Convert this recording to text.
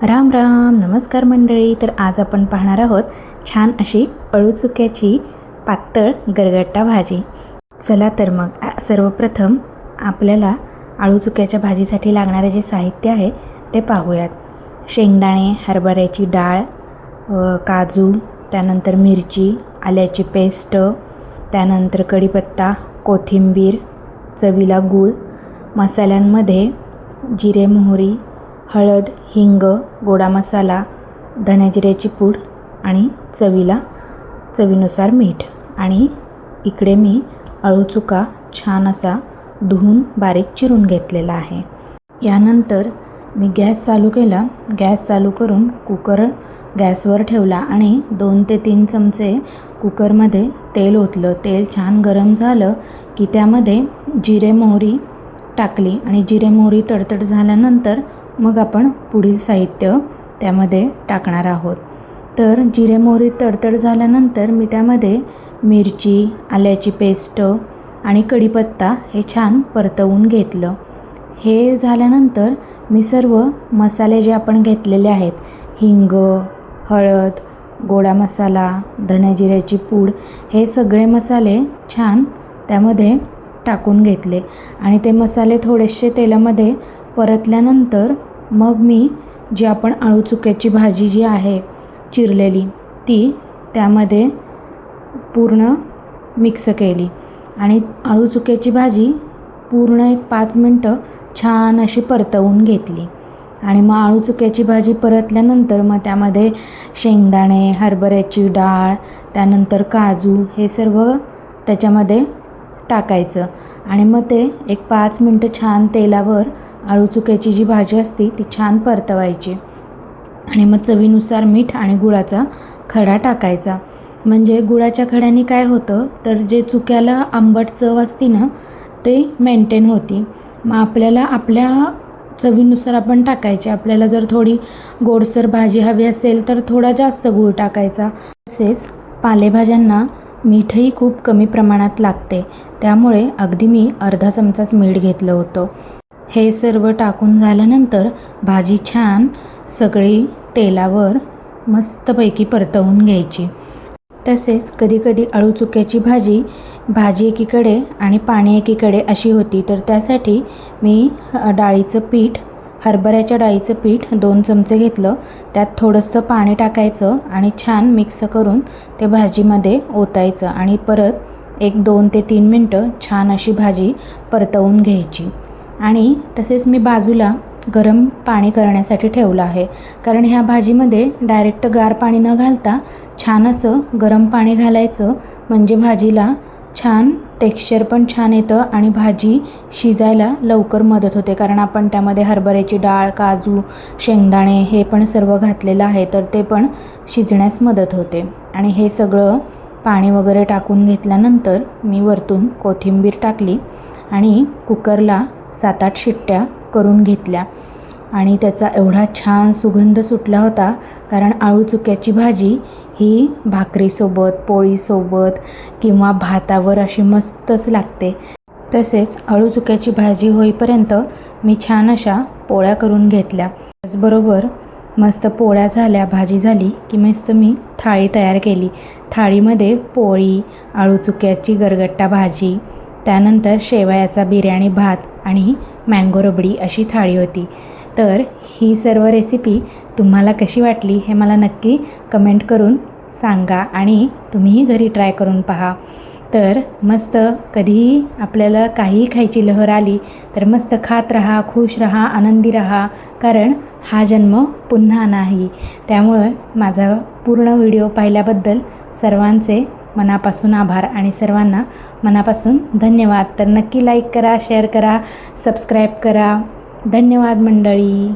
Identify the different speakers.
Speaker 1: राम राम नमस्कार मंडळी. तर आज आपण पाहणार आहोत छान अशी अळूचुक्याची पातळ गरगट्टा भाजी. चला तर मग सर्वप्रथम आपल्याला अळूचुक्याच्या भाजीसाठी लागणारे जे साहित्य आहे ते पाहूयात. शेंगदाणे, हरभऱ्याची डाळ, काजू, त्यानंतर मिरची, आल्याची पेस्ट, त्यानंतर कढीपत्ता, कोथिंबीर, चवीला गूळ. मसाल्यांमध्ये जिरे, मोहरी, हळद, हिंग, गोडा मसाला, धने जिऱ्याची पूड आणि चवीनुसार मीठ. आणि इकडे मी अळूचुका छान असा धुवून बारीक चिरून घेतलेला आहे. यानंतर मी गॅस चालू केला. गॅस चालू करून कुकर गॅसवर ठेवला आणि 2 ते 3 चमचे कुकरमध्ये तेल ओतलं. तेल छान गरम झालं की त्यामध्ये जिरे मोहरी टाकली आणि जिरे मोहरी तडतड झाल्यानंतर मग आपण पुढील साहित्य त्यामध्ये टाकणार आहोत. तर जिरे मोहरी तडतड झाल्यानंतर मी त्यामध्ये मिरची, आल्याची पेस्ट आणि कढीपत्ता हे छान परतवून घेतलं. हे झाल्यानंतर मी सर्व मसाले जे आपण घेतलेले आहेत, हिंग, हळद, गोडा मसाला, धने जिऱ्याची पूड, हे सगळे मसाले छान त्यामध्ये टाकून घेतले आणि ते मसाले थोडेसे तेलामध्ये परतल्यानंतर मग मी जी आपण अळूचुक्याची भाजी जी आहे चिरलेली ती त्यामध्ये पूर्ण मिक्स केली आणि अळूचुक्याची भाजी पूर्ण एक 5 मिनटं छान अशी परतवून घेतली. आणि मग अळूचुक्याची भाजी परतल्यानंतर मग त्यामध्ये शेंगदाणे, हरभऱ्याची डाळ, त्यानंतर काजू हे सर्व त्याच्यामध्ये टाकायचं आणि मग ते एक 5 मिनटं छान तेलावर अळूचुक्याची जी भाजी असते ती छान परतवायची आणि मग चवीनुसार मीठ आणि गुळाचा खडा टाकायचा. म्हणजे गुळाच्या खड्याने काय होतं तर जे चुक्याला आंबट चव असते ना ते मेंटेन होती. मग आपल्याला आपल्या चवीनुसार आपण टाकायचे. आपल्याला जर थोडी गोडसर भाजी हवी असेल तर थोडा जास्त गूळ टाकायचा. तसेच पालेभाज्यांना मीठही खूप कमी प्रमाणात लागते, त्यामुळे अगदी मी अर्धा चमचाच मीठ घेतलं होतं. हे सर्व टाकून झाल्यानंतर भाजी छान सगळी तेलावर मस्तपैकी परतवून घ्यायची. तसेच कधीकधी अळूचुक्याची भाजी एकीकडे आणि पाणी एकीकडे अशी होती, तर त्यासाठी मी डाळीचं पीठ, हरभऱ्याच्या डाळीचं पीठ 2 चमचे घेतलं. त्यात थोडंसं पाणी टाकायचं आणि छान मिक्स करून ते भाजीमध्ये ओतायचं आणि परत एक 2 ते 3 मिनटं छान अशी भाजी परतवून घ्यायची. आणि तसेच मी बाजूला गरम पाणी करण्यासाठी ठेवलं आहे, कारण ह्या भाजीमध्ये डायरेक्ट गार पाणी न घालता छान असं गरम पाणी घालायचं. म्हणजे भाजीला छान टेक्स्चर पण छान येतं आणि भाजी शिजायला लवकर मदत होते, कारण आपण त्यामध्ये हरभऱ्याची डाळ, काजू, शेंगदाणे हे पण सर्व घातलेलं आहे, तर ते पण शिजण्यास मदत होते. आणि हे सगळं पाणी वगैरे टाकून घेतल्यानंतर मी वरतून कोथिंबीर टाकली आणि कुकरला 7-8 शिट्ट्या करून घेतल्या आणि त्याचा एवढा छान सुगंध सुटला होता, कारण अळूचुक्याची भाजी ही भाकरीसोबत, पोळीसोबत किंवा भातावर अशी मस्तच लागते. तसेच अळूचुक्याची भाजी होईपर्यंत मी छान अशा पोळ्या करून घेतल्या. त्याचबरोबर मस्त पोळ्या झाल्या, भाजी झाली की मस्त मी थाळी तयार केली. थाळीमध्ये पोळी, अळूचुक्याची गरगट्टा भाजी, त्यानंतर शेवयाचा बिर्याणी भात आणि मँगो रबडी अशी थाळी होती. तर ही सर्व रेसिपी तुम्हाला कशी वाटली हे मला नक्की कमेंट करून सांगा आणि तुम्हीही घरी ट्राय करून पहा. तर मस्त कधीही आपल्याला काहीही खायची लहर आली तर मस्त खात राहा, खुश राहा, आनंदी राहा, कारण हा जन्म पुन्हा नाही. त्यामुळे माझा पूर्ण व्हिडिओ पाहिल्याबद्दल सर्वांचे मनापासून आभार आणि सर्वांना मनापासून धन्यवाद. तर नक्की लाईक करा, शेअर करा, सबस्क्राईब करा. धन्यवाद मंडळी.